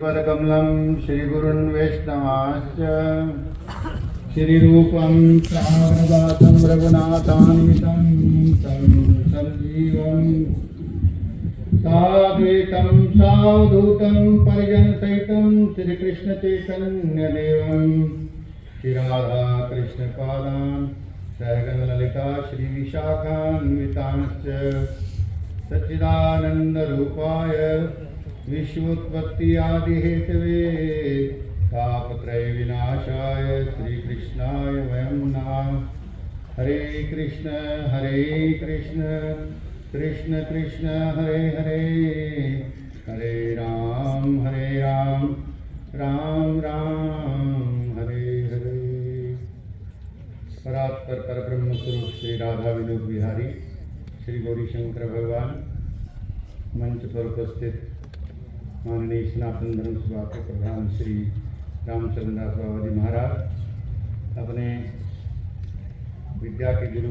कमलं श्रीगुरुन् वैष्णवाश्च श्रीरूपं साग्रजातं रघुनाथान्वितं तं सञ्जीवं साद्वैतं सावधूतं परिजनसहितं श्रीकृष्णचैतन्यदेवं श्रीराधाकृष्णपादान् सहगणललिता श्रीविशाखान्वितांश्च सच्चिदानन्दरूपाय विश्वोत्पत्ति आदि हेतवे तापत्रय विनाशाय श्रीकृष्णाय वयं नमः। हरे कृष्ण कृष्ण कृष्ण हरे हरे, हरे राम राम राम हरे हरे। परात्पर परब्रह्म स्वरूप श्री राधा विनोद बिहारी श्री गौरीशंकर भगवान, मंच पर उपस्थित माननीय सनातन धर्म सभा के प्रधान श्री रामचंद्र दास बाबा जी महाराज, अपने विद्या के गुरु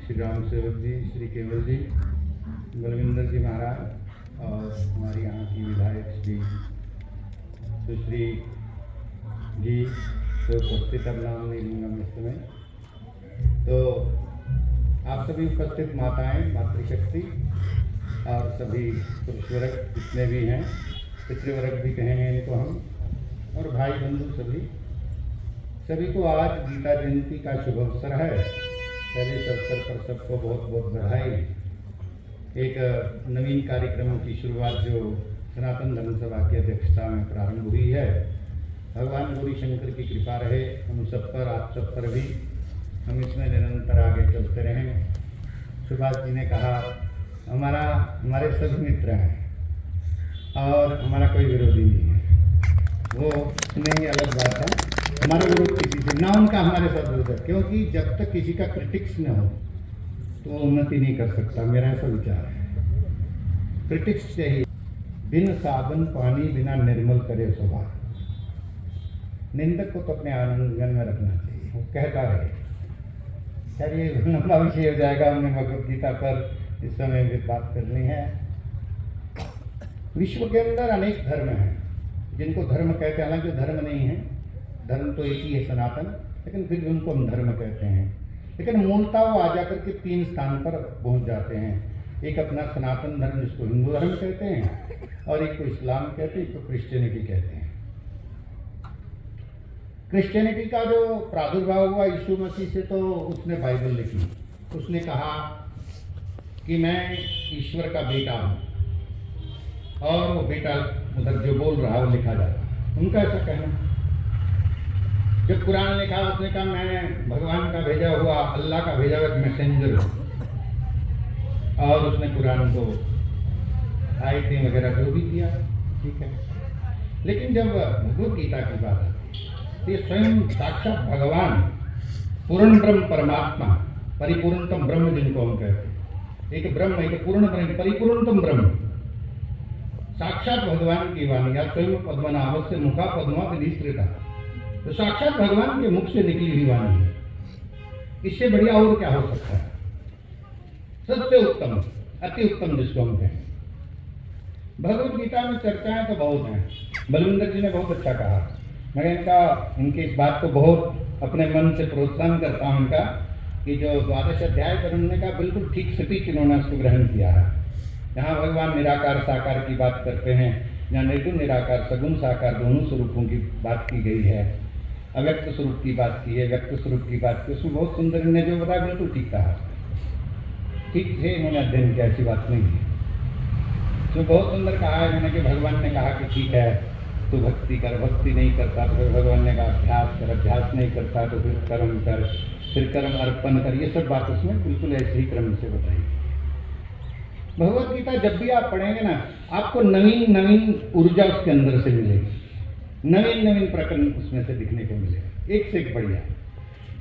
श्री राम सेवक जी, श्री केवल जी, बलविंदर जी महाराज और हमारी यहाँ की विधायक श्री सुश्री जी तो उपस्थित, अब नाम नहीं लूँगा मैं इस समय। तो आप सभी उपस्थित माताएं, मातृशक्ति और सभी पुरुष वर्ग जितने भी हैं, पितृवर्ग भी कहेंगे इनको हम, और भाई बंधु सभी को आज गीता जयंती का शुभ अवसर है। पहले इस अवसर पर सबको बहुत बहुत बधाई। एक नवीन कार्यक्रम की शुरुआत जो सनातन धर्म सभा की अध्यक्षता में प्रारंभ हुई है, भगवान गौरी शंकर की कृपा रहे हम सब पर, आप सब पर भी, हम इसमें निरंतर आगे चलते रहें। सुभाष जी ने कहा हमारे सभी मित्र हैं और हमारा कोई विरोधी नहीं है, वो नहीं अलग बात है। हमारा विरोध किसी से ना, उनका हमारे साथ विरोध है, क्योंकि जब तक किसी का क्रिटिक्स न हो तो वो उन्नति नहीं कर सकता। मेरा ऐसा विचार है, क्रिटिक्स चाहिए। बिन साबन पानी बिना निर्मल करे स्वभाव। निंदक को तो अपने आंगन में रखना चाहिए, वो कहता रहे। खैर ये लंबा विषय हो जाएगा, हमने भगवद गीता पर इस समय भी बात करनी है। विश्व के अंदर अनेक धर्म हैं जिनको धर्म कहते हैं, हालांकि धर्म नहीं है, धर्म तो एक ही है सनातन, लेकिन फिर भी उनको हम धर्म कहते हैं। लेकिन मूलतः वो आ जाकर के 3 स्थान पर पहुंच जाते हैं। एक अपना सनातन धर्म जिसको हिंदू धर्म कहते हैं, और एक को इस्लाम कहते हैं, एक को क्रिश्चियनिटी कहते हैं। क्रिश्चियनिटी का जो प्रादुर्भाव हुआ यीशु मसीह से, तो उसने बाइबल लिखी, उसने कहा कि मैं ईश्वर का बेटा हूँ, और वो बेटा उधर जो बोल रहा है वो लिखा जाता है, उनका ऐसा कहना। जब कुरान लिखा, उसने कहा मैं भगवान का भेजा हुआ, अल्लाह का भेजा हुआ मैसेंजर हूँ, और उसने कुरान को आयतें वगैरह जो भी किया, ठीक है। लेकिन जब भगवद गीता की बात आती है, ये स्वयं साक्षात भगवान, पूर्ण ब्रह्म परमात्मा, परिपूर्णतम ब्रह्म जिनको हम कहते हैं, एक ब्रह्म, एक पूर्ण ब्रह्म, परिपूर्णतम ब्रह्म, साक्षात भगवान की वाणी। या स्वयं पद्मनाभ से मुखा पद्मा विनिश्रिता, तो साक्षात भगवान के मुख से निकली हुई वाणी है। इससे बढ़िया और क्या हो सकता है? सबसे उत्तम, अति उत्तम जिसको हम कहें। भगवद गीता में चर्चाएं तो बहुत हैं। बलविंदर जी ने बहुत अच्छा कहा, मैं इनकी इस बात को बहुत अपने मन से प्रोत्साहन करता हूँ इनका, कि जो 12 अध्याय पर उन्होंने कहा, बिल्कुल ठीक स्पीच इन्होंने उसको ग्रहण किया है। जहाँ भगवान निराकार साकार की बात करते हैं, जहाँ निर्गुण निराकार सगुण साकार दोनों स्वरूपों की बात की गई है, अव्यक्त स्वरूप की बात की है, व्यक्त स्वरूप की बात की, उसमें बहुत सुंदर इन्होंने जो बताया बिल्कुल ठीक कहा, ठीक है, इन्होंने अध्ययन किया, ऐसी बात नहीं है। तो बहुत सुंदर कहा है इन्होंने कि भगवान ने कहा कि ठीक है तू भक्ति कर, भक्ति नहीं करता तो फिर भगवान ने कहा अभ्यास कर, अभ्यास नहीं करता तो फिर कर्म कर, फिर कर्म अर्पण कर। ये सब बात उसमें बिल्कुल ऐसे ही क्रम से बताई। भगवद गीता जब भी आप पढ़ेंगे ना, आपको नवीन नवीन ऊर्जा उसके अंदर से मिलेगी, नवीन नवीन प्रकरण उसमें से दिखने को मिलेगा, एक से एक बढ़िया।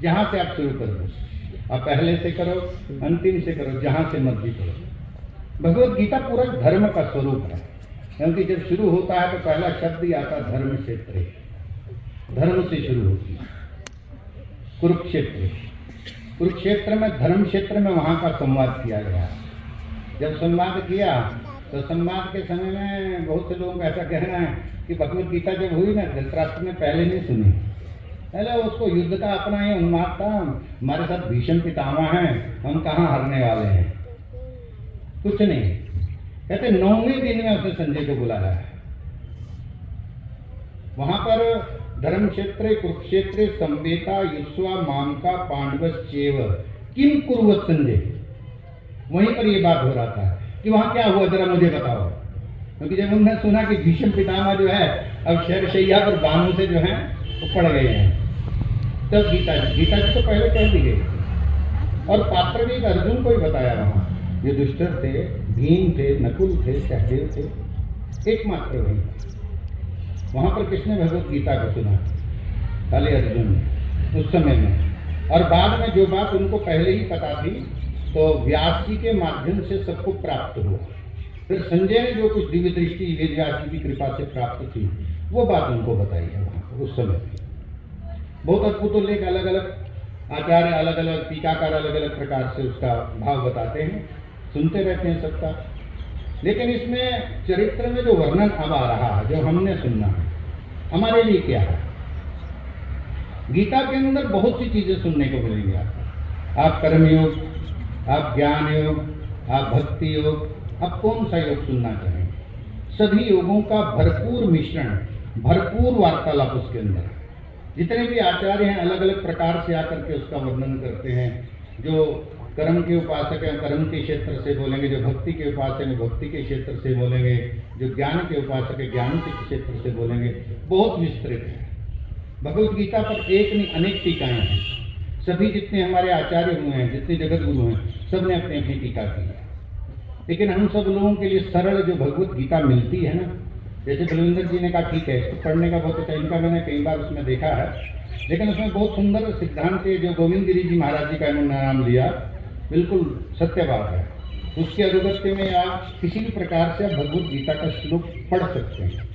जहाँ से आप शुरू कर दो, आप पहले से करो, अंतिम से करो, जहाँ से मर्जी करो। भगवद गीता पूरा धर्म का स्वरूप है, क्योंकि जब शुरू होता है तो पहला शब्द ही आता धर्म क्षेत्र, धर्म से शुरू होती है। कुरुक्षेत्र में, धर्म क्षेत्र में वहाँ का संवाद किया गया। जब संवाद किया तो संवाद के समय में बहुत से लोगों का ऐसा कहना है कि भगवत गीता जब हुई ना, धृतराष्ट्र ने पहले नहीं सुनी। पहले उसको युद्ध का अपना ही उन्माद था, हमारे साथ भीष्म पितामह हैं, हम कहाँ हारने वाले हैं, कुछ नहीं। कहते 9वें दिन में उसने संजय को बुलाया है। वहां पर धर्म क्षेत्र कुरुक्षेत्र संवेता युष्वा मामका पांडवश्चैव किम कुर्वत संजय, वहीं पर ये बात हो रहा था कि वहां क्या हुआ, जरा मुझे बताओ। क्योंकि जब उन्होंने सुना कि भीष्म पितामह जो है अब शैरशैया पर बाणों से जो है वो पड़ गए हैं, तब गीता जी तो पहले कह दी गई। और पात्र भी अर्जुन को ही बताया, वहां जो दुष्टर थे, भीम थे, नकुल थे, सहदेव थे, एकमात्र वही। वहां पर किसने भगवत गीता को सुना? खाली अर्जुन ने उस समय में। और बाद में जो बात उनको पहले ही पता थी तो व्यास जी के माध्यम से सबको प्राप्त हुआ। फिर संजय ने जो कुछ दिव्य दृष्टि वेद व्यास जी की कृपा से प्राप्त थी वो बात उनको बताई है वहां पर उस समय। बहुत अद्भुत उल्लेख, अलग अलग आचार्य अलग अलग टीकाकार अलग अलग प्रकार से उसका भाव बताते हैं, सुनते रहते हैं सबका। लेकिन इसमें चरित्र में जो वर्णन अब आ रहा है, जो हमने सुनना है, हमारे लिए क्या है? गीता के अंदर बहुत सी चीजें सुनने को मिलेंगी आपको। आप कर्मयोग, आप ज्ञान योग, आप भक्ति योग, आप कौन सा योग सुनना चाहें? सभी योगों का भरपूर मिश्रण, भरपूर वार्तालाप उसके अंदर। जितने भी आचार्य हैं अलग अलग प्रकार से आकर के उसका वर्णन करते हैं। जो कर्म के उपासक हैं कर्म के क्षेत्र से बोलेंगे, जो भक्ति के उपासक हैं भक्ति के क्षेत्र से बोलेंगे, जो ज्ञान के उपासक है ज्ञान के क्षेत्र से बोलेंगे। बहुत विस्तृत है। भगवत गीता पर एक नहीं अनेक टीकाएं हैं। सभी जितने हमारे आचार्य हुए हैं, जितने जगत गुरु हैं, सब ने अपनी अपनी टीका की है। लेकिन हम सब लोगों के लिए सरल जो भगवत गीता मिलती है ना, जैसे बलविंदर जी ने कहा ठीक है इसको पढ़ने का बहुत अच्छा, इनका मैंने कई बार उसमें देखा है, लेकिन उसमें बहुत सुंदर सिद्धांत है। जो गोविंद गिरी जी महाराज जी का इन्होंने नाम लिया, बिल्कुल सत्य बात है। उसके अनुगत्य में आप किसी भी प्रकार से आप भगवत गीता का श्लोक पढ़ सकते हैं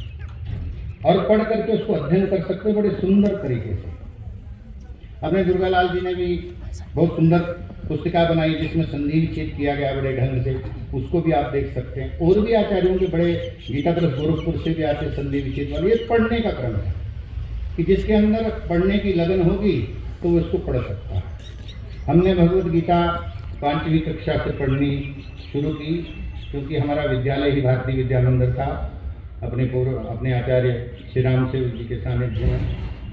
और पढ़ करके उसको अध्ययन कर सकते हैं बड़े सुंदर तरीके से। अपने दुर्गालाल जी ने भी बहुत सुंदर पुस्तिका बनाई जिसमें संधि विच्छेद किया गया बड़े ढंग से, उसको भी आप देख सकते हैं। और भी आचार्यों के बड़े गीता तरफ गोरखपुर से भी आते संधि विच्छेद वाले। ये पढ़ने का क्रम है कि जिसके अंदर पढ़ने की लगन होगी तो वो इसको पढ़ सकता है। हमने भगवत गीता 5वीं कक्षा से पढ़नी शुरू की, क्योंकि हमारा विद्यालय ही भारतीय विद्या मंदिर था। अपने आचार्य श्री राम सेव जी के सानिध्य में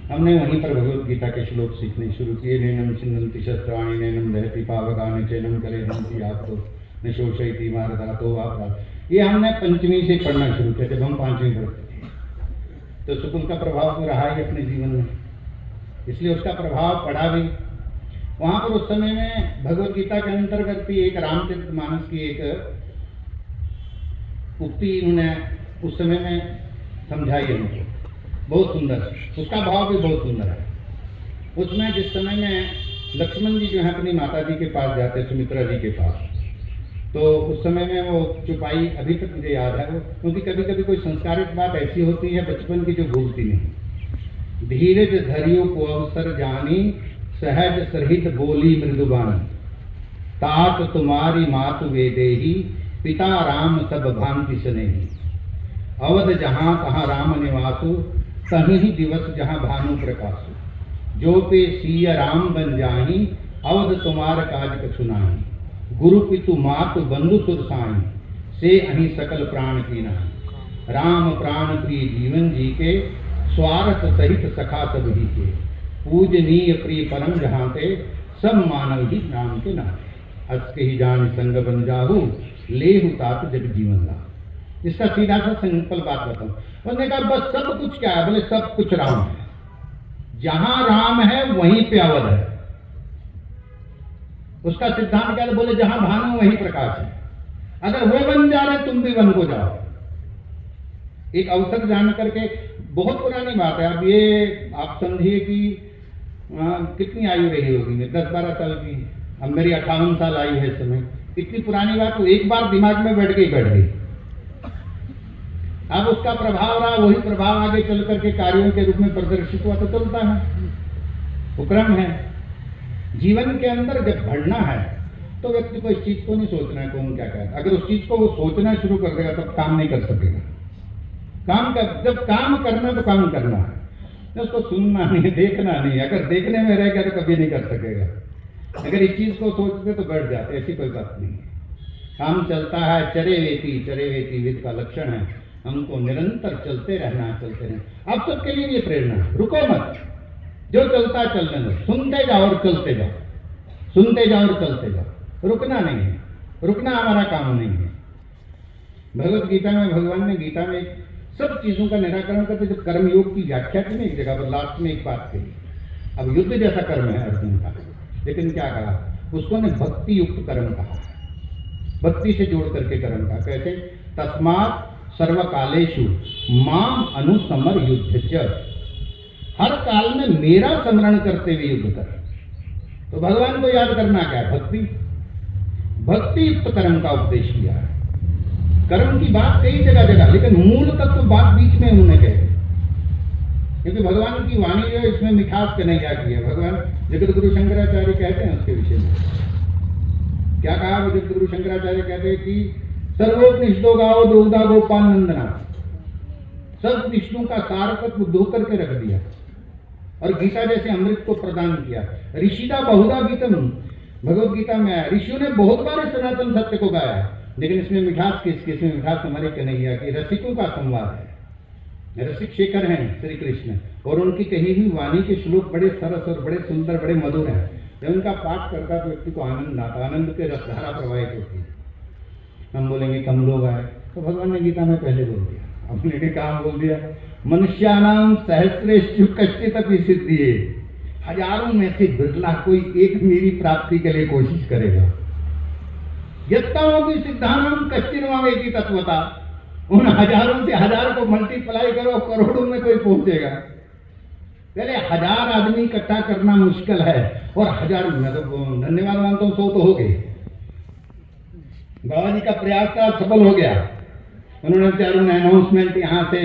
हमने वहीं पर भगवत गीता के श्लोक सीखने शुरू किए। नैनम छिन्नन्ति शस्त्राणि नैनम दहति पावकानि चैनम कलेहन्ति आपतो न शोषयति मारधातो वापरात्। ये हमने 5वीं से पढ़ना शुरू किया जब हम 5वीं पढ़ते थे। तो सुकुल का प्रभाव तो रहा ही अपने जीवन में, इसलिए उसका प्रभाव पड़ा भी। वहाँ पर उस समय में भगवत गीता के अंतर्गत भी एक रामचरितमानस की एक उक्ति इन्होंने उस समय में समझाई है मुझे, बहुत सुंदर। उसका भाव भी बहुत सुंदर है। उसमें जिस समय में लक्ष्मण जी जो है अपनी माता जी के पास जाते, सुमित्रा जी के पास, तो उस समय में वो चुपाई अभी तक मुझे याद है वो, क्योंकि कभी कभी कोई संस्कारित बात ऐसी होती है बचपन की जो भूलती नहीं। धीरज धरियो को अवसर जानी सहज सहित बोली मृदुबानी, तात तुम्हारी मातु वेदेही पिता राम सब भांति स्नेही। अवध जहाँ तहाँ राम निवासु तहीं दिवस जहाँ भानु प्रकाशु। जो पे सिय राम बन जाही अवध तुम्हार काज कछु नाही। गुरु पितु मातु बंधु सुर साई से अहीं सकल प्राण की नाही। राम प्राण प्रिय जीवन जी के स्वार्थ सहित सखा सब ही के। पूजनीय प्रिय परम जहाँ ते सब मानव ही नाम के नाते। हस के ही जान संग बन जाहू लेहु तात जग जीवन ला। इसका सीधा सा सिंपल बात बताऊं। उसने कहा बस सब कुछ क्या है? बोले सब कुछ राम है। जहां राम है वहीं पे अवध है। उसका सिद्धांत क्या है? बोले जहां भानु वहीं प्रकाश है। अगर वो बन जा रहे तुम भी वन को जाओ। एक अवसर जान करके, बहुत पुरानी बात है। अब ये आप समझिए कि कितनी आयु रही होगी, मैं 10-12 साल की, अब मेरी 58 साल आयु है इस समय। इतनी पुरानी बात तो एक बार दिमाग में बैठ गई। अब उसका प्रभाव रहा, वही प्रभाव आगे चल करके कार्यों के रूप में प्रदर्शित हुआ तो चलता है, वो क्रम है। जीवन के अंदर जब बढ़ना है तो व्यक्ति को इस चीज को नहीं सोचना है कौन क्या कहता है। अगर उस चीज को वो सोचना शुरू कर देगा तब काम नहीं कर सकेगा। जब काम करना तो काम करना है, उसको सुनना नहीं, देखना नहीं। अगर देखने में रहेगा तो कभी नहीं कर सकेगा। अगर इस चीज को सोचते तो बैठ जाते, ऐसी कोई बात नहीं है। काम चलता है, चरे वेती विद का लक्षण है। हमको निरंतर चलते रहना। आप सबके लिए ये प्रेरणा है, रुको मत, जो चलता है चलने दो, सुनते जाओ और चलते जाओ, सुनते जाओ और चलते जाओ। रुकना नहीं है, रुकना हमारा काम नहीं है। भगवत गीता में भगवान ने गीता में सब चीजों का निराकरण करते जब कर्मयोग की व्याख्या की, एक जगह पर लास्ट में एक बात कही, अब युद्ध जैसा कर्म है अर्जुन का, लेकिन क्या कहा उसको ने भक्ति युक्त कर्म कहा, भक्ति से जोड़ करके कर्म कहा। कैसे? तस्मात् सर्वकालेषु माम अनुसमर युद्ध च, हर काल में मेरा स्मरण करते हुए युद्ध कर। तो भगवान को याद करना क्या है? भक्ति युक्त कर्म का उपदेश किया है। कर्म की बात कई जगह, लेकिन मूल तत्व बात बीच में उन्होंने कही, क्योंकि भगवान की वाणी जो है इसमें मिठास कन्हैया की है। भगवान जगत गुरु शंकराचार्य कहते हैं उसके विषय में क्या कहा? जगत गुरु शंकराचार्य कहते हैं कि सर्वोपनिषदों गाओ दोगदा गोपाल नंदना, सब विष्णु का सार तत्व दो करके रख दिया और गीता जैसे अमृत को प्रदान किया। ऋषिदा बहुधा गीतम, भगवत गीता में आया, ऋषियों ने बहुत बार सनातन सत्य को गाया, लेकिन इसमें मिठास किसकी? इसमें मिठास हमारे कन्हैया की, रसिकों का संवाद है। रसिक शेखर हैं श्री कृष्ण, और उनकी कही हुई वाणी के श्लोक बड़े सरस और बड़े सुंदर, बड़े मधुर हैं। जब उनका पाठ करता तो व्यक्ति को आनंद आता, आनंद के रसधारा प्रवाहित होती है। हम बोलेंगे कम लोग आए, तो भगवान ने गीता में पहले बोल दिया, अपने ने काम बोल दिया, मनुष्यानाम सहस्रेषु कश्चिदपि सिद्धिये, हजारों में से बिरला कोई एक मेरी प्राप्ति के लिए कोशिश करेगा। यत्तावपि सिद्धानाम कश्चिन मामेति तत्वता, उन हजारों से हजार को मल्टीप्लाई करो, करोड़ों में कोई पहुंचेगा। पहले 1000 आदमी इकट्ठा करना मुश्किल है, और 1000 में तो धन्यवाद मानता हूं 100 तो हो गए। बाबा जी का प्रयास था, सफल हो गया। उन्होंने चारों अनाउंसमेंट यहाँ से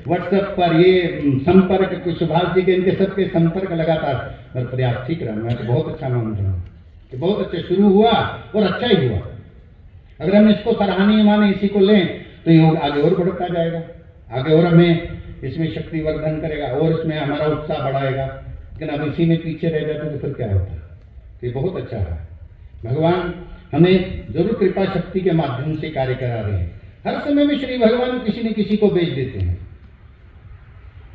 व्हाट्सएप पर ये संपर्क, सुभाष जी के इनके सबके संपर्क लगातार, पर प्रयास ठीक रहा। मैं तो बहुत अच्छा मानता हूँ कि बहुत अच्छा शुरू हुआ और अच्छा ही हुआ। अगर हम इसको सराहनीय माने, इसी को लें, तो ये आगे और बढ़ता जाएगा, आगे और हमें इसमें शक्ति वर्धन करेगा और इसमें हमारा उत्साह बढ़ाएगा। लेकिन अब इसी में पीछे रह जाते तो फिर क्या होता है? ये बहुत अच्छा है। भगवान हमें जरूर कृपा शक्ति के माध्यम से कार्य करा रहे हैं। हर समय में श्री भगवान किसी न किसी को भेज देते हैं।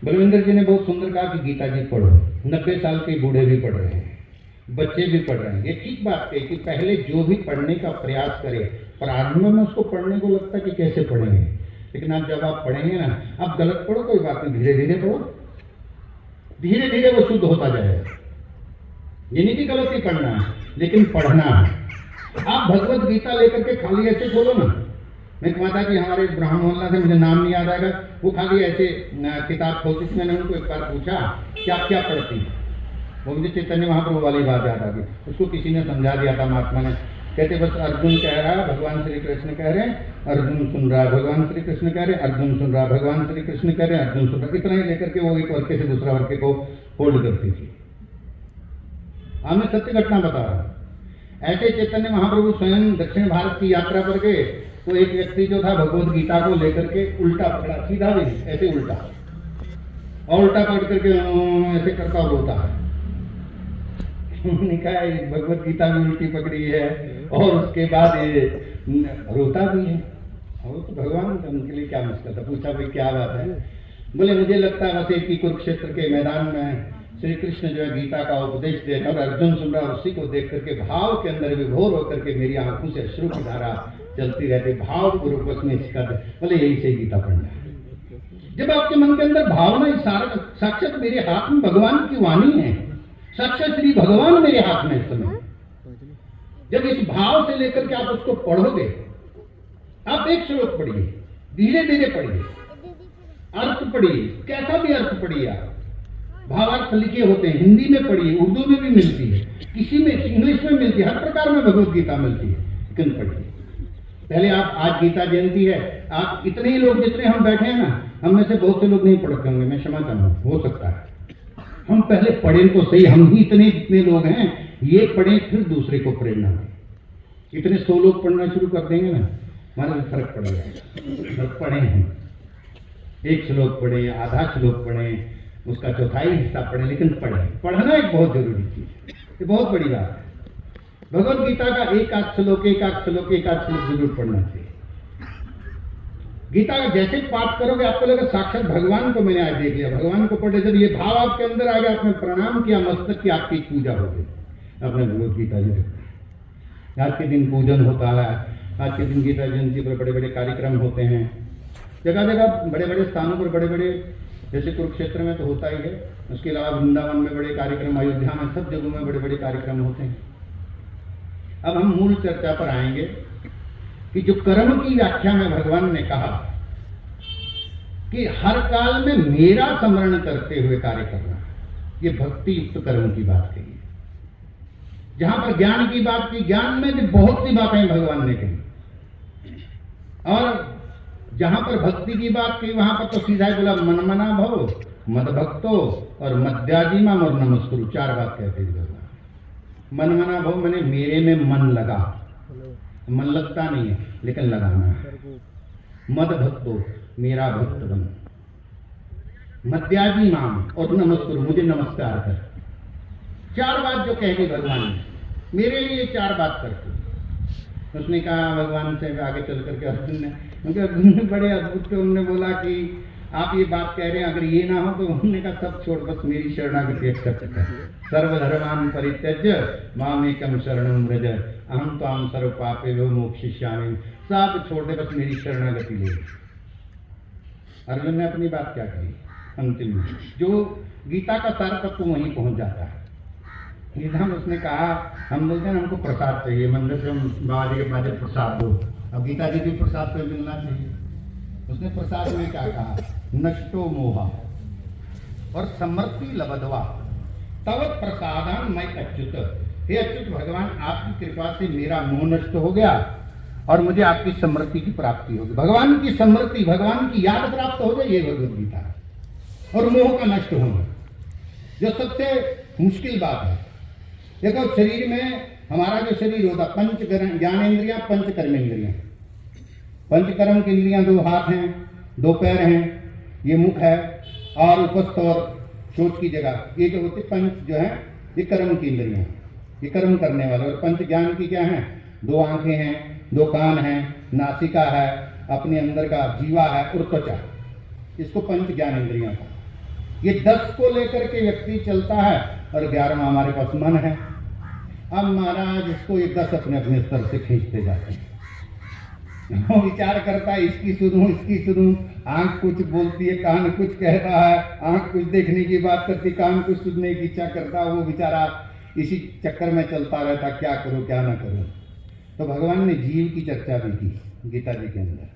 बलविंदर जी ने बहुत सुंदर कहा कि गीता जी पढ़ो, 90 साल के बूढ़े भी पढ़ रहे हैं, बच्चे भी पढ़ रहे हैं। ये ठीक बात है कि पहले जो भी पढ़ने का प्रयास करे, प्रारंभ में उसको पढ़ने को लगता है कि कैसे पढ़ेंगे, लेकिन अब जब आप पढ़ेंगे ना, आप गलत पढ़ो कोई बात नहीं, धीरे धीरे पढ़ो, धीरे धीरे वो शुद्ध होता जाएगा। ये नहीं कि गलत ही पढ़ना है, लेकिन पढ़ना है। आप भगवत गीता लेकर के खाली ऐसे खोलो ना, मैं कहता कि हमारे ब्राह्मण मोहल्ला से, मुझे नाम नहीं याद आएगा, वो खाली ऐसे किताब खोलती थी। मैंने उनको एक बार पूछा कि आप क्या पढ़ती हैं? वो मुझे चैतन्य महाप्रभु वाली बात याद आ गई। उसको किसी ने समझा दिया था, महात्मा ने, कहते बस अर्जुन कह रहा है, भगवान श्री कृष्ण कह रहे हैं, अर्जुन सुन रहा है, भगवान श्री कृष्ण कह रहे हैं, अर्जुन सुन रहा है, भगवान श्री कृष्ण कह रहे हैं, अर्जुन सुन रहा है। इतना ही लेकर के वो एक वाक्य से दूसरा वाक्य को होल्ड करती थी। मैं सत्य घटना बता रहा हूँ। ऐसे चैतन्य महाप्रभु स्वयं दक्षिण भारत की यात्रा पर गए, तो एक व्यक्ति जो था भगवत गीता को लेकर के उल्टा पकड़ा, सीधा भी नहीं, ऐसे उल्टा, और उल्टा पकड़ करके ऐसे करता रोता है। उन्होंने कहा भगवत गीता भी उल्टी पकड़ी है और उसके बाद ये रोता भी है। और तो भगवान उनके लिए क्या मुश्किल था। पूछा भाई क्या बात है? बोले मुझे लगता है बस एक ही कुरुक्षेत्र के मैदान में श्री कृष्ण जो है गीता का उपदेश दे रहे और अर्जुन सुन रहा, उसी को देख करके भाव के अंदर विभोर होकर के मेरी आंखों से अश्रु की धारा चलती रहती, भाव पूर्वक में इसका। बोले यही से गीता पढ़ना है। जब आपके मन के अंदर भावना, साक्षात मेरे हाथ में भगवान की वाणी है, साक्षात श्री भगवान मेरे हाथ में इस समय, जब इस भाव से लेकर के आप उसको पढ़ोगे, आप एक श्लोक पढ़िए, धीरे धीरे पढ़िए, अर्थ पढ़िए, कैसा भी अर्थ पढ़िए। आप भावार्थ लिखे होते हैं, हिंदी में पढ़िए, उर्दू में भी मिलती है, किसी में इंग्लिश में मिलती है, हर प्रकार में भगवत गीता मिलती है, लेकिन पढ़िए। पहले आप, आज गीता जयंती है, आप इतने ही लोग जितने हम बैठे हैं ना, हम में से बहुत से लोग नहीं पढ़ते होंगे, मैं क्षमा चाहूँ, हो सकता है। हम पहले पढ़ें तो सही, हम ही इतने जितने लोग हैं ये पढ़ें, फिर दूसरे को प्रेरणा दें। इतने श्लोक पढ़ना शुरू कर देंगे ना, मानो फर्क पड़ जाएगा। बस पढ़े हैं, एक श्लोक पढ़े, आधा श्लोक पढ़े, उसका चौथाई हिस्सा पढ़े, लेकिन पढ़े। पढ़ना एक बहुत जरूरी चीज है, ये बहुत बड़ी बात है। भगवद गीता का एक आध श्लोक जरूर पढ़ना चाहिए। गीता का जैसे पाठ करोगे आपको लगेगा साक्षात भगवान को मैंने आज देख लिया, भगवान को पढ़े। जब ये भाव आपके अंदर आ गया, आपने प्रणाम किया, मस्तक की आपकी पूजा हो गई। अपने भगवद गीता जी आज के दिन पूजन होता है, आज के दिन गीता जयंती पर बड़े बड़े कार्यक्रम होते हैं, जगह जगह बड़े बड़े स्थानों पर बड़े बड़े, जैसे कुरुक्षेत्र में तो होता ही है, उसके अलावा वृंदावन में बड़े कार्यक्रम, अयोध्या में, सब जगहों में बड़े बड़े कार्यक्रम होते हैं। अब हम मूल चर्चा पर आएंगे कि जो कर्म की व्याख्या में भगवान ने कहा कि हर काल में मेरा स्मरण करते हुए कार्य करना, ये भक्ति युक्त कर्म की बात कही है। जहां पर ज्ञान की बात की, ज्ञान में भी बहुत सी बातें भगवान ने कही, और जहां पर भक्ति की बात की वहां पर तो सीधा बोला मनमना भव, मद भक्तो और मद्याजीमा और नमस्कुरु, 4 बात कहते हैं भगवान। मनमना भव मैंने मेरे में मन लगा, मन लगता नहीं है लेकिन लगाना है। मद भक्तो मेरा भक्त बन, मद्याजी माम और नमस्कुरु मुझे नमस्कार कर। 4 बात जो कह दी भगवान ने, मेरे लिए 4 बात करते। उसने कहा भगवान से आगे चल करके अर्जुन ने, क्योंकि अर्जुन ने बड़े अद्भुत थे, उन्होंने बोला कि आप ये बात कह रहे हैं, अगर ये ना हो तो उन्होंने कहा सब छोड़, बस मेरी शरणागति एक्सेप्ट कर। सर्वधर्मान् परित्यज्य मामेकं शरणं व्रज अहं त्वां सर्व पापेभ्यो मोक्षयिष्यामि। सब छोड़ दे, बस मेरी शरणागति ले। अर्जुन ने अपनी बात क्या कही अंतिम में, जो गीता का सार तक तो वहीं पहुंच जाता है। गीता में उसने कहा, हम बोलते हैं हमको प्रसाद चाहिए, मंदिर से हम बाबा जी के पास प्रसाद दो, अब गीता जी भी प्रसाद पे मिलना चाहिए। उसने प्रसाद में क्या कहा, नष्टो मोहा और समृद्धि लबधवा तव प्रसादान मैं अच्युत। हे अच्युत भगवान, आपकी कृपा से मेरा मोह नष्ट हो गया और मुझे आपकी समृद्धि की प्राप्ति होगी। भगवान की समृद्धि, भगवान की याद प्राप्त हो जाए, ये भगवद गीता है। और मोह का नष्ट होना जो सबसे मुश्किल बात है। देखो शरीर में, हमारा जो शरीर होता, पंच ज्ञानेन्द्रियां, पंच कर्मेंद्रियां। पंच कर्म की इंद्रियां 2 हाथ हैं, 2 पैर हैं, ये मुख है, और उपस्थ और सोच की जगह, ये जो होते पंच जो है, ये कर्म की इंद्रियां, ये कर्म करने वाले। और पंच ज्ञान की क्या है, 2 आंखें हैं, 2 कान हैं, नासिका है, अपने अंदर का जीवा है और त्वचा, इसको पंच ज्ञान इंद्रियां का। ये 10 को लेकर के व्यक्ति चलता है और 11वां हमारे पास मन है। अब महाराज इसको ये 10 अपने अपने स्तर से खींचते जाते हैं। वो विचार करता है, इसकी सुनूं, आंख कुछ बोलती है, कान कुछ कह रहा है, आंख कुछ देखने की बात करती, कान कुछ सुनने की इच्छा करता, वो बेचारा इसी चक्कर में चलता रहता, क्या करूं क्या ना करूं। तो भगवान ने जीव की चर्चा भी की गीता जी के अंदर,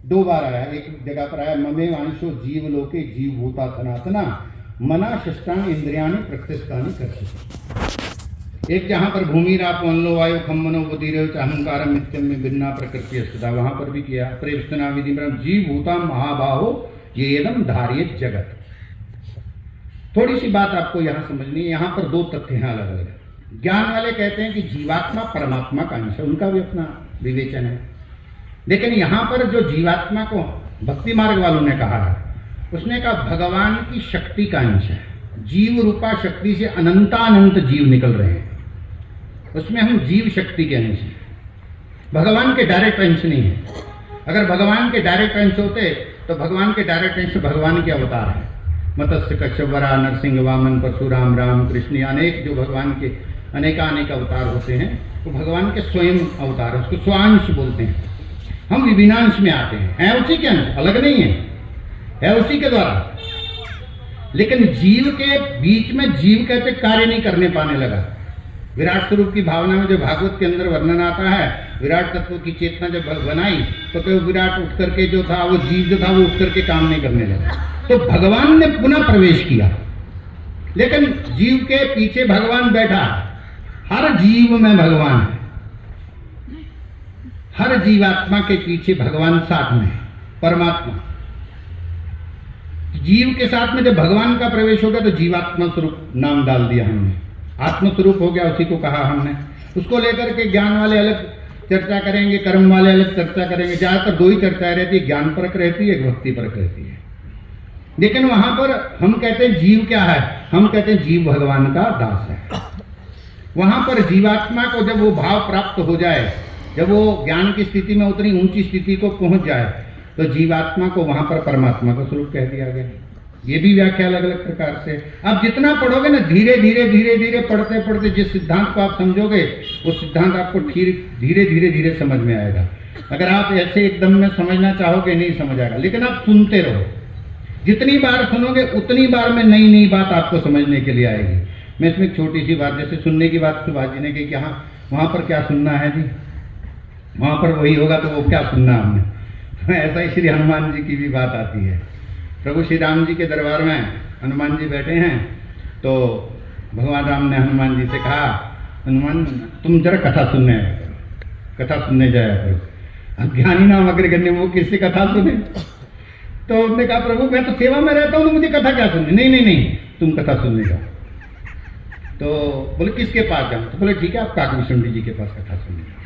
2 बार आया। एक जगह पर आया, ममे वांशो जीव लोके जीव भूता सनातना मना षष्ठानि इंद्रियाणि प्रकृष्टानि कर्षति। एक जहां पर भूमि राप वनलो वायु खम्मनो बुद्धिरेव अहंकार मित्यम में भिन्ना प्रकृति अस्थिता, वहां पर भी किया। प्रेषणा विधि जीव भूता महाबाहो ये एकदम धारिय जगत। थोड़ी सी बात आपको यहाँ समझनी है। यहाँ पर 2 तथ्य हैं अलग अलग। ज्ञान वाले कहते हैं कि जीवात्मा परमात्मा का अंश है, उनका भी अपना विवेचन है। लेकिन यहाँ पर जो जीवात्मा को भक्ति मार्ग वालों ने कहा है, उसने कहा भगवान की शक्ति का अंश है। जीव रूपा शक्ति से अनंतानंत जीव निकल रहे हैं, उसमें हम जीव शक्ति के अंश हैं, भगवान के डायरेक्ट अंश नहीं है। अगर भगवान के डायरेक्ट अंश होते तो भगवान के डायरेक्ट अंश भगवान के अवतार है। मत्स्य कच्छप वराह नरसिंह वामन परशुराम राम कृष्ण, अनेक जो भगवान के अनेकानेक अवतार होते हैं, तो भगवान के स्वयं अवतार, उसको स्वांश बोलते हैं। हम विभिन्नांश में आते हैं, है उसी के अंश, अलग नहीं है उसी के द्वारा। लेकिन जीव के बीच में जीव कहते कार्य नहीं करने पाने लगा। विराट स्वरूप की भावना में जो भागवत के अंदर वर्णन आता है, विराट तत्व की चेतना जब बनाई तो विराट उठ करके जो था, वो जीव जो था वो उठ करके काम नहीं करने लगा। तो भगवान ने पुनः प्रवेश किया, लेकिन जीव के पीछे भगवान बैठा। हर जीव में भगवान है, हर जीवात्मा के पीछे भगवान साथ में है, परमात्मा। जीव के साथ में जब भगवान का प्रवेश हो गया तो जीवात्मा स्वरूप नाम डाल दिया हमने, आत्मस्वरूप हो गया, उसी को कहा हमने। उसको लेकर के ज्ञान वाले अलग चर्चा करेंगे, कर्म वाले अलग चर्चा करेंगे। ज़्यादातर दो ही चर्चाएं रहती है, ज्ञान परक रहती है, एक भक्ति परक रहती है। लेकिन वहां पर हम कहते हैं जीव क्या है, हम कहते हैं जीव भगवान का दास है। वहां पर जीवात्मा को जब वो भाव प्राप्त हो जाए, जब वो ज्ञान की स्थिति में उतनी ऊंची स्थिति को पहुंच जाए, तो जीवात्मा को वहां पर परमात्मा का स्वरूप कह दिया गया। ये भी व्याख्या अलग अलग प्रकार से। अब जितना पढ़ोगे ना, धीरे धीरे धीरे धीरे पढ़ते पढ़ते जिस सिद्धांत को आप समझोगे, वो सिद्धांत आपको धीरे धीरे धीरे समझ में आएगा। अगर आप ऐसे एकदम में समझना चाहोगे नहीं समझ आएगा, लेकिन आप सुनते रहो। जितनी बार सुनोगे उतनी बार में नई नई बात आपको समझने के लिए आएगी। मैं इसमें एक छोटी सी बात, जैसे सुनने की बात सुभाष जी ने की कि हाँ वहाँ पर क्या सुनना है जी, वहाँ पर वही होगा तो वो क्या सुनना हमने। ऐसा ही श्री हनुमान जी की भी बात आती है। प्रभु श्री राम जी के दरबार में हनुमान जी बैठे हैं, तो भगवान राम ने हनुमान जी से कहा, हनुमान तुम जरा कथा सुनने आया करो, कथा सुनने जाया करो। अज्ञानी नाम अग्रगण्य वो किससे कथा सुने। तो उसने कहा प्रभु मैं तो सेवा में रहता हूँ, तो मुझे कथा क्या सुननी। नहीं नहीं नहीं, तुम कथा सुनने जाओ। तो बोले किसके पास जाऊँ, तो बोले ठीक है आप काकभूषुंडी जी के पास कथा सुनने जाओ।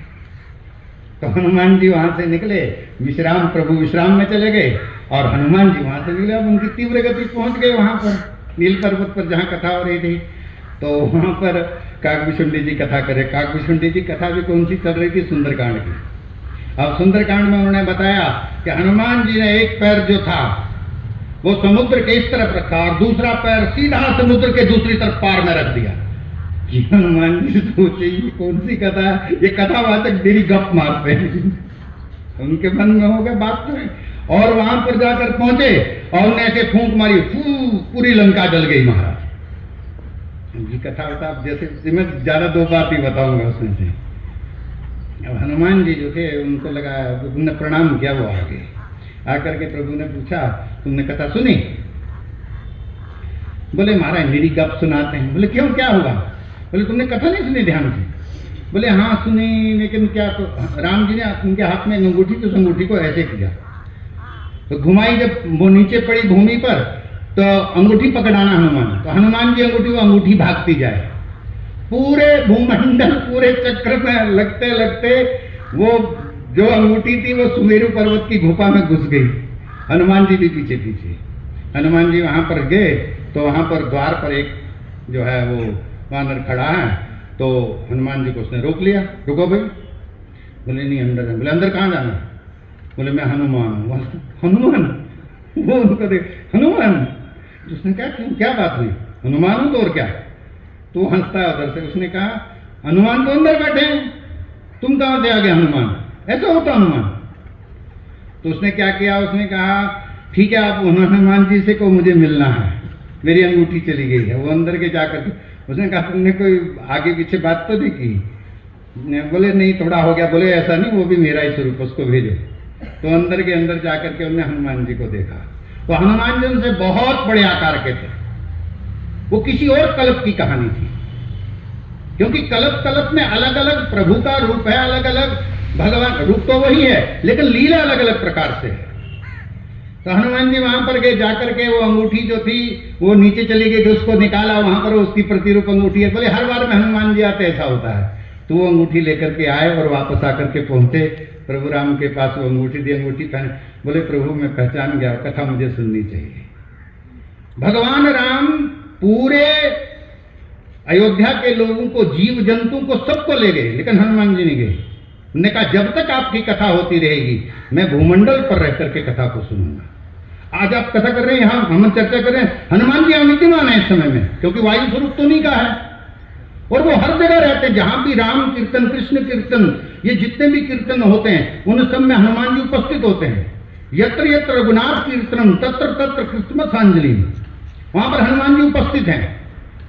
तो हनुमान जी वहां से निकले, विश्राम, प्रभु विश्राम में चले गए, और हनुमान जी वहां से निकले। अब उनकी तीव्र गति पहुंच गए वहां पर नील पर्वत पर जहां कथा हो रही थी। तो वहां पर काकभूषुंडी जी कथा करे। काकभूषुंडी जी कथा भी कौन सी चल रही थी, सुंदरकांड की। अब सुंदरकांड में उन्होंने बताया कि हनुमान जी ने एक पैर जो था वो समुद्र के इस तरफ रखा और दूसरा पैर सीधा समुद्र के दूसरी तरफ पार में रख दिया। कि हनुमान जी सोचे ये कौन सी कथा है, ये कथावाचक मेरी गप मारते हैं। उनके मन में हो गया बात तो। और वहां पर जाकर पहुंचे और उन्हें ऐसे फूंक मारी, पूरी लंका जल गई महाराज। उनकी कथा बता, जैसे मैं ज्यादा दो बात ही बताऊंगा उसमें से। अब हनुमान जी जो थे उनको लगा, उन्होंने प्रणाम किया, वो आगे आकर के प्रभु ने पूछा तुमने कथा सुनी। बोले महाराज मेरी गप सुनाते हैं। बोले क्यों, क्या हुआ। बोले तुमने कथा नहीं सुनी ध्यान से। बोले हाँ सुनी, लेकिन क्या, तो राम जी ने उनके हाथ में अंगूठी, तो उस अंगूठी को ऐसे किया, तो घुमाई, जब वो नीचे पड़ी भूमि पर तो अंगूठी पकड़ाना हनुमान, तो हनुमान जी अंगूठी, वो अंगूठी भागती जाए। पूरे भूमंडल, पूरे चक्र में लगते लगते वो जो अंगूठी थी वो सुमेरु पर्वत की गुफा में घुस गई। हनुमान जी भी पीछे पीछे। हनुमान जी वहां पर गए तो वहां पर द्वार पर एक जो है वो वानर खड़ा है, तो हनुमान जी को उसने रोक लिया, रुको भाई। बोले नहीं अंदर है। बोले अंदर कहाँ जाना। बोले मैं हनुमान हूँ। हनुमान, वो उनको देख, हनुमान। उसने कहा क्यों, क्या बात हुई। हनुमान हूँ तो और क्या। तो हंसता है उधर से। उसने कहा हनुमान तो अंदर बैठे हैं, तुम कहाँ से आ गए हनुमान, ऐसा होता हनुमान। तो उसने क्या किया, उसने कहा ठीक है आप हनुमान जी से को मुझे मिलना है, मेरी अंगूठी चली गई है। वो अंदर के जाकर के उसने कहा तुमने कोई आगे पीछे बात तो नहीं की। बोले नहीं थोड़ा हो गया। बोले ऐसा नहीं, वो भी मेरा ही स्वरूप, उसको भेजो। तो अंदर के अंदर जाकर के उन्होंने हनुमान जी को देखा, तो हनुमान जी उनसे बहुत बड़े आकार के थे। वो किसी और कल्प की कहानी थी, क्योंकि कल्प कल्प में अलग अलग प्रभु का रूप है, अलग अलग भगवान रूप तो वही है, लेकिन लीला अलग अलग प्रकार से है। तो हनुमान जी वहां पर गए, जाकर के वो अंगूठी जो थी वो नीचे चली गई, तो उसको निकाला, वहां पर उसकी प्रतिरूप अंगूठी है। बोले हर बार में हनुमान जी आते ऐसा होता है। तो वो अंगूठी लेकर के आए और वापस आकर के पहुंचे प्रभु राम के पास, वो अंगूठी दी, अंगूठी पहने। बोले प्रभु मैं पहचान गया, कथा मुझे सुननी चाहिए। भगवान राम पूरे अयोध्या के लोगों को, जीव जंतु को, सबको ले गए, लेकिन हनुमान जी नहीं गए। उन्होंने कहा जब तक आपकी कथा होती रहेगी मैं भूमंडल पर रह करके कथा को सुनूंगा। आज आप कथा कर रहे हैं, यहाँ हम चर्चा कर रहे हैं, हनुमान जी अविद्यमान है इस समय में, क्योंकि वायु स्वरूप तो नहीं का है, और वो हर जगह रहते हैं। जहां भी राम कीर्तन, कृष्ण कीर्तन, ये जितने भी कीर्तन होते हैं उन सब में हनुमान जी उपस्थित होते हैं। यत्र यत्र रघुनाथ कीर्तनम तत्र तत्र कृष्णमथांजलि, वहां पर हनुमान जी उपस्थित हैं,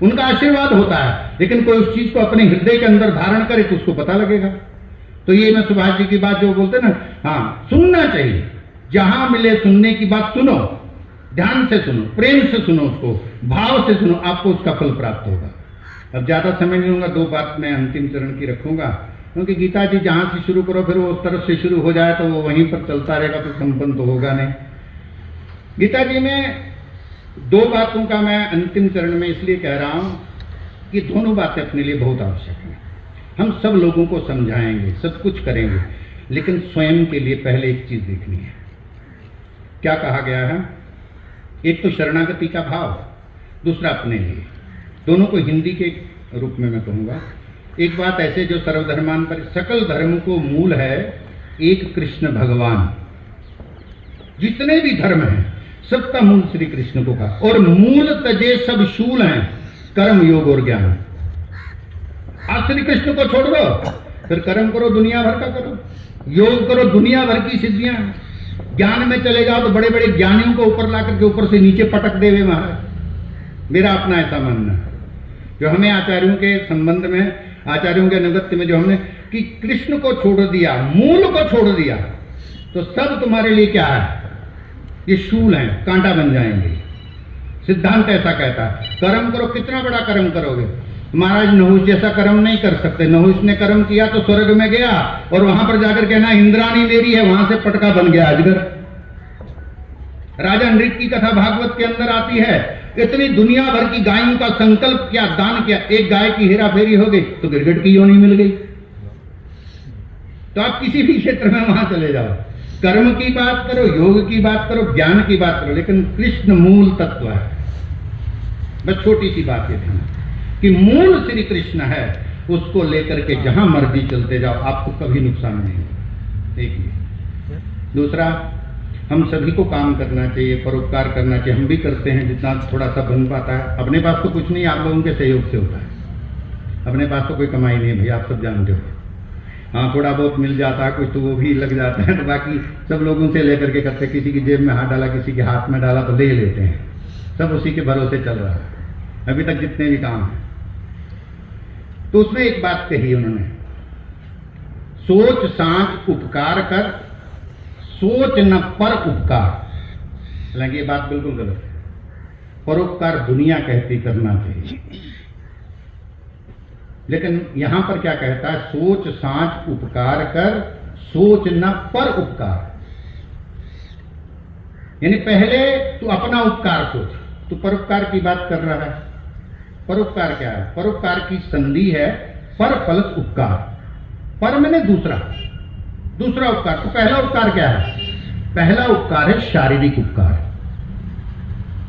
उनका आशीर्वाद होता है। लेकिन कोई उस चीज को अपने हृदय के अंदर धारण करे तो उसको पता लगेगा। तो ये मैं सुभाष जी की बात जो बोलते ना, हाँ सुनना चाहिए, जहां मिले सुनने की बात सुनो, ध्यान से सुनो, प्रेम से सुनो, उसको भाव से सुनो, आपको उसका फल प्राप्त होगा। अब ज्यादा समय नहीं लूंगा, दो बात मैं अंतिम चरण की रखूंगा, क्योंकि गीता जी जहां से शुरू करो फिर वो उस तरफ से शुरू हो जाए तो वो वहीं पर चलता रहेगा, तो संपन्न तो होगा नहीं। गीता जी में दो बातों का मैं अंतिम चरण में इसलिए कह रहा हूं कि दोनों बातें अपने लिए बहुत आवश्यक हैं। हम सब लोगों को समझाएंगे, सब कुछ करेंगे, लेकिन स्वयं के लिए पहले एक चीज देखनी है। क्या कहा गया है? एक तो शरणागति का भाव, दूसरा अपने लिए। दोनों को हिंदी के रूप में मैं कहूंगा। एक बात ऐसे जो सर्वधर्मान पर, सकल धर्म को मूल है एक कृष्ण भगवान। जितने भी धर्म हैं सबका मूल श्री कृष्ण को कहा। और मूल तजे सब शूल हैं, कर्म योग और ज्ञान। आप श्री कृष्ण को छोड़ दो, फिर कर्म करो दुनिया भर का करो, योग करो दुनिया भर की सिद्धियां। ज्ञान में चले जाओ तो बड़े बड़े ज्ञानियों को ऊपर ला करके ऊपर से नीचे पटक देवे महाराज। मेरा अपना ऐसा मानना है, जो हमें आचार्यों के संबंध में, आचार्यों के अनुगत्य में जो हमने कि कृष्ण को छोड़ दिया, मूल को छोड़ दिया, तो सब तुम्हारे लिए क्या है? ये शूल हैं, कांटा बन जाएंगे। सिद्धांत ऐसा कहता है। कर्म करो, कितना बड़ा कर्म करोगे? महाराज नहुष जैसा कर्म नहीं कर सकते। नहुष ने कर्म किया तो स्वर्ग में गया और वहां पर जाकर कहना इंद्राणी मेरी है, वहां से पटका बन गया अजगर। राजा नृप की कथा भागवत के अंदर आती है। इतनी दुनिया भर की गायों का संकल्प किया, दान किया, एक गाय की हेरा फेरी हो गई तो गिरगिट की योनि मिल गई। तो आप किसी भी क्षेत्र में वहां चले जाओ, कर्म की बात करो, योग की बात करो, ज्ञान की बात करो, लेकिन कृष्ण मूल तत्व है। बस छोटी सी बात ये ध्यान कि मूल श्री कृष्ण है, उसको लेकर के जहां मर्जी चलते जाओ, आपको कभी नुकसान नहीं होगा। एक ये। दूसरा, हम सभी को काम करना चाहिए, परोपकार करना चाहिए। हम भी करते हैं जितना थोड़ा सा बन पाता है। अपने पास तो कुछ नहीं, आप लोगों के सहयोग से होता है। अपने पास तो कोई कमाई नहीं है भैया, आप सब जानते हो। हाँ, थोड़ा बहुत मिल जाता है कुछ तो वो भी लग जाता है, तो बाकी सब लोगों से लेकर के करते। किसी की जेब में हाथ डाला, किसी के हाथ में डाला तो ले लेते हैं। सब उसी के भरोसे चल रहा है अभी तक जितने भी काम हैं। तो उसमें एक बात कही उन्होंने, सोच सांच उपकार कर, सोच न पर उपकार। हालांकि ये बात बिल्कुल गलत है। परोपकार दुनिया कहती करना चाहिए, लेकिन यहां पर क्या कहता है? सोच सांच उपकार कर, सोच न पर उपकार। यानी पहले तू अपना उपकार सोच, तू परोपकार की बात कर रहा है। परोपकार क्या है? परोपकार की संधि है पर प्लस उपकार। पर मैंने दूसरा उपकार। तो पहला उपकार क्या है? पहला उपकार है शारीरिक उपकार।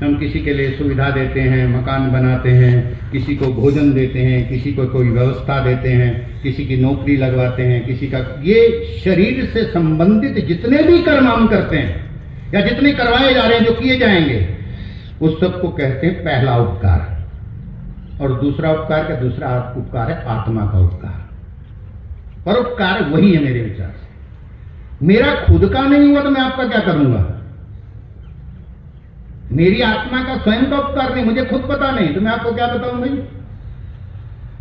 हम किसी के लिए सुविधा देते हैं, मकान बनाते हैं, किसी को भोजन देते हैं, किसी को कोई व्यवस्था देते हैं, किसी की नौकरी लगवाते हैं, किसी का, ये शरीर से संबंधित जितने भी कर्म हम करते हैं या जितने करवाए जा रहे हैं, जो किए जाएंगे, उस सबको कहते हैं पहला उपकार। और दूसरा उपकार का दूसरा उपकार है आत्मा का उपकार। परोपकार वही है मेरे विचार से। मेरा खुद का नहीं हुआ तो मैं आपका क्या करूंगा? मेरी आत्मा का स्वयं का उपकार नहीं, मुझे खुद पता नहीं तो मैं आपको क्या बताऊं भाई?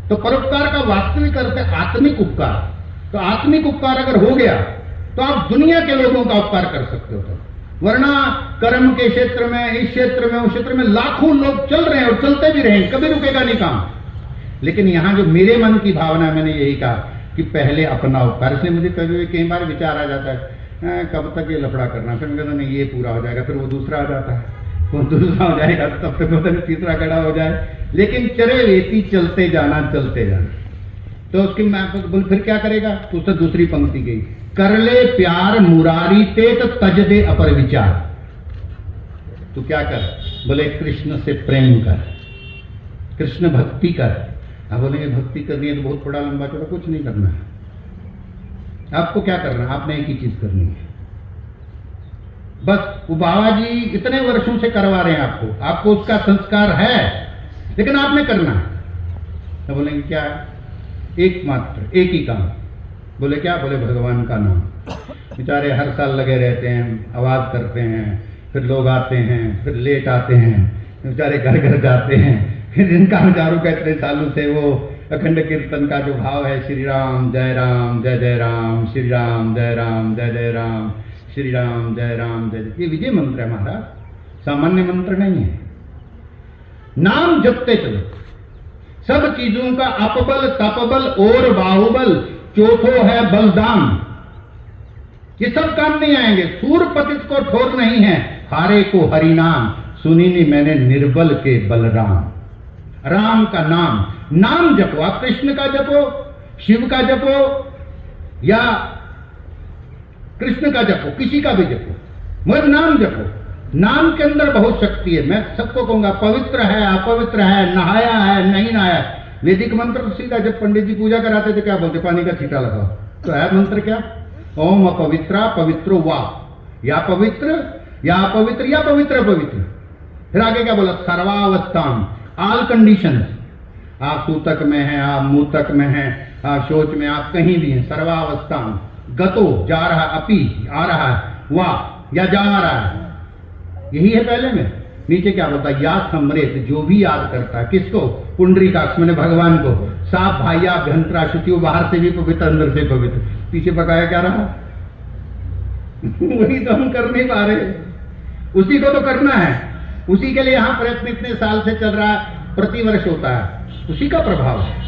तो परोपकार का वास्तविक अर्थ है आत्मिक उपकार। तो आत्मिक उपकार अगर हो गया तो आप दुनिया के लोगों का उपकार कर सकते हो। तो वरना कर्म के क्षेत्र में, इस क्षेत्र में, उस क्षेत्र में लाखों लोग चल रहे हैं और चलते भी रहेंगे, कभी रुकेगा नहीं काम। लेकिन यहां जो मेरे मन की भावना है, मैंने यही कहा कि पहले अपना उपकार। इसलिए मुझे कभी कई बार विचार आ जाता है कब तक ये लफड़ा करना, फिर मैं कहता नहीं ये पूरा हो जाएगा, फिर वो दूसरा आ जाता है, वो दूसरा हो जाएगा, तब तक पता नहीं तीसरा खड़ा हो जाए। लेकिन चरे वेती चलते जाना, चलते जाना। तो उसकी मैं फिर क्या करेगा? तो उससे दूसरी पंक्ति गई, कर ले प्यार मुरारी ते तो तज दे अपर विचार। तू क्या कर? बोले कृष्ण से प्रेम कर, कृष्ण भक्ति कर। आप बोलेंगे भक्ति करनी है तो बहुत बड़ा लंबा चौड़ा, कुछ नहीं करना है। आपको क्या करना है? आपने एक ही चीज करनी है बस। वो बाबा जी इतने वर्षों से करवा रहे हैं आपको उसका संस्कार है, लेकिन आपने करना है। तो बोलेंगे क्या? एकमात्र एक ही काम। बोले क्या? बोले भगवान का नाम। बेचारे हर साल लगे रहते हैं, आवाज करते हैं, फिर लोग आते हैं, फिर लेट आते हैं, बेचारे घर घर जाते हैं, फिर इनका हजारों का इतने सालों से वो अखंड कीर्तन का जो भाव है, श्री राम जय राम जय जय राम, श्री राम जय राम जय जय राम, श्री राम जय राम जय जय, ये विजय मंत्र है महाराज, सामान्य मंत्र नहीं है। नाम जपते चलो। सब चीजों का अपबल तपबल और बाहुबल, चौथो है बलदान। ये सब काम नहीं आएंगे। सूर पतित को ठोर नहीं है, हारे को हरिनाम, सुनी नहीं मैंने निर्बल के बलराम। राम का नाम, नाम जपो, आप कृष्ण का जपो, शिव का जपो या कृष्ण का जपो, किसी का भी जपो, मगर नाम जपो। नाम के अंदर बहुत शक्ति है। मैं सबको कहूंगा, पवित्र है, अपवित्र है, नहाया है, नहीं नहाया। वैदिक मंत्र तो सीधा, जब पंडित जी पूजा कराते थे क्या बोलते, पानी का छींटा लगाओ। तो है मंत्र क्या, ओम अपवित्रा पवित्रो वा, या पवित्र या अपवित्र या पवित्र पवित्र। फिर आगे क्या बोला, सर्वावस्थान, ऑल कंडीशन। आप सूतक में हैं, आप मूतक में हैं, आप शौच में, आप कहीं भी हैं, सर्वावस्थान। गतो, जा रहा, अपी, आ रहा है, वाह, या जा रहा है, यही है पहले में। नीचे क्या बोलता है, या समृत, जो भी याद करता है, किसको, पुंडरीकाक्ष मैंने भगवान को, साप भाइया अभ्यंतरा शुचियो, बाहर से भी पवित्र अंदर से पवित्र। पीछे बकाया क्या रहा वही तो हम कर नहीं पा रहे, उसी को तो करना है, उसी के लिए यहाँ प्रयत्न इतने साल से चल रहा है, प्रतिवर्ष होता है, उसी का प्रभाव है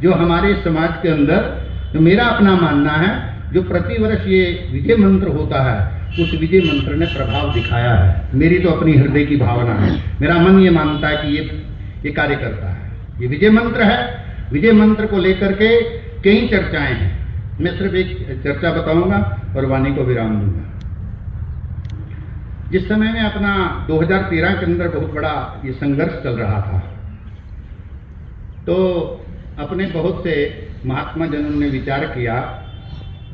जो हमारे समाज के अंदर, जो मेरा अपना मानना है, जो प्रतिवर्ष ये विजय मंत्र होता है, उस विजय मंत्र ने प्रभाव दिखाया है। मेरी तो अपनी हृदय की भावना है, मेरा मन ये मानता है कि ये कार्य करता है। ये विजय मंत्र है। विजय मंत्र को लेकर के कई चर्चाएं हैं। मैं सिर्फ एक चर्चा बताऊंगा और वाणी को विराम दूंगा। जिस समय में अपना 2013 के अंदर बहुत बड़ा ये संघर्ष चल रहा था, तो अपने बहुत से महात्मा जनों ने विचार किया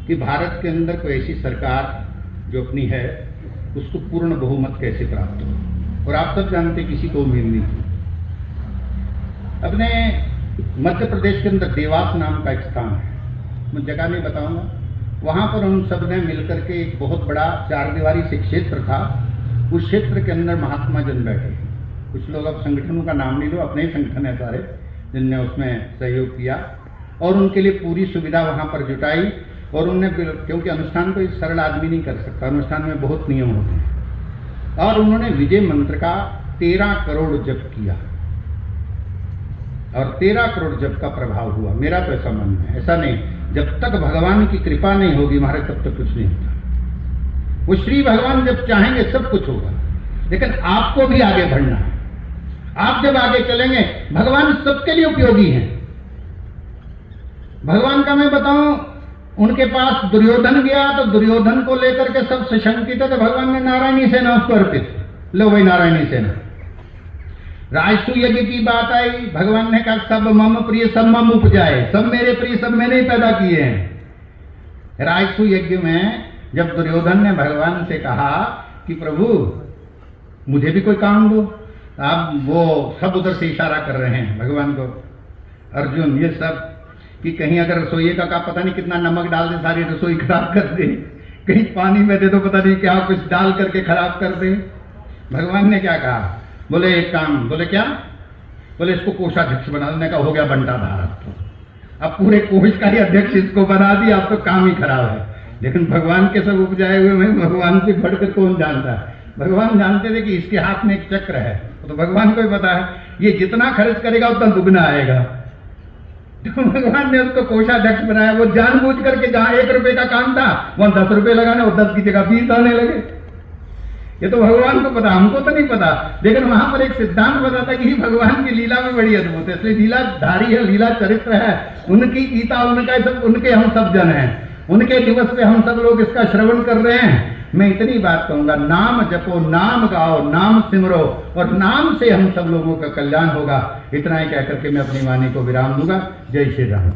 कि भारत के अंदर कोई ऐसी सरकार जो अपनी है, उसको पूर्ण बहुमत कैसे प्राप्त हो। और आप सब जानते किसी को उम्मीद नहीं थी। अपने मध्य प्रदेश के अंदर देवास नाम का एक स्थान है, मैं जगह नहीं बताऊंगा, वहां पर उन सब ने मिलकर के एक बहुत बड़ा 4 दीवारी से क्षेत्र था। उस क्षेत्र के अंदर महात्मा जन बैठे। कुछ लोग, अब संगठनों का नाम नहीं लो, अपने ही संगठन है सारे, जिनने उसमें सहयोग किया और उनके लिए पूरी सुविधा वहां पर जुटाई। और उनने, क्योंकि अनुष्ठान कोई सरल आदमी नहीं कर सकता, अनुष्ठान में बहुत नियम होते हैं, और उन्होंने विजय मंत्र का 13 करोड़ जप किया और 13 करोड़ जप का प्रभाव हुआ। मेरा तो ऐसा मन है, ऐसा नहीं, जब तक भगवान की कृपा नहीं होगी हमारे, तब तक कुछ नहीं होता। वो श्री भगवान जब चाहेंगे सब कुछ होगा, लेकिन आपको भी आगे बढ़ना है। आप जब आगे चलेंगे, भगवान सबके लिए उपयोगी हैं। भगवान का मैं बताऊं, उनके पास दुर्योधन गया तो दुर्योधन को लेकर के सब सशंकित है, तो भगवान ने नारायणी सेना उसको अर्पित, लो भाई नारायणी सेना। राजसू यज्ञ की बात आई, भगवान ने कहा सब मम प्रिय, सब मम उपजाए, सब मेरे प्रिय, सब मैंने ही पैदा किए हैं। राजसू यज्ञ में जब दुर्योधन ने भगवान से कहा कि प्रभु मुझे भी कोई काम दो, आप वो सब उधर से इशारा कर रहे हैं भगवान को, अर्जुन ये सब, कि कहीं अगर रसोई का पता नहीं कितना नमक डाल दे, सारी रसोई खराब कर दे, कहीं पानी में दे दो पता नहीं क्या कुछ डाल करके खराब कर दे। भगवान ने क्या कहा, बोले एक काम, बोले क्या, बोले इसको कोषाध्यक्ष बना देने का, हो गया बंटाधार। अब पूरे कोष का ही अध्यक्ष इसको बना दिया, अब तो काम ही खराब है। लेकिन भगवान के सब उपजाए हुए में भगवान से बढ़कर कौन जानता है। भगवान जानते थे कि इसके हाथ में एक चक्र है, तो भगवान को ही पता है ये जितना खर्च करेगा उतना दुगना आएगा। तो भगवान ने उसको कोषाध्यक्ष बनाया। वो जानबूझ करके जहां 1 रुपए का काम था वहां 10 रुपए लगाने, और 10 की जगह 20 आने लगे। ये तो भगवान को पता, हमको तो नहीं पता। लेकिन वहां पर एक सिद्धांत बताता है कि भगवान की लीला में बड़ी अद्भुत है, इसलिए लीला धारी है, लीला चरित्र है, उनकी गीता, उनका सब, उनके हम सब जन हैं, उनके दिवस पे हम सब लोग इसका श्रवण कर रहे हैं। मैं इतनी बात कहूंगा, नाम जपो, नाम गाओ, नाम सिमरो, और नाम से हम सब लोगों का कल्याण होगा। इतना ही कहकर के मैं अपनी वाणी को विराम दूंगा। जय श्री राम।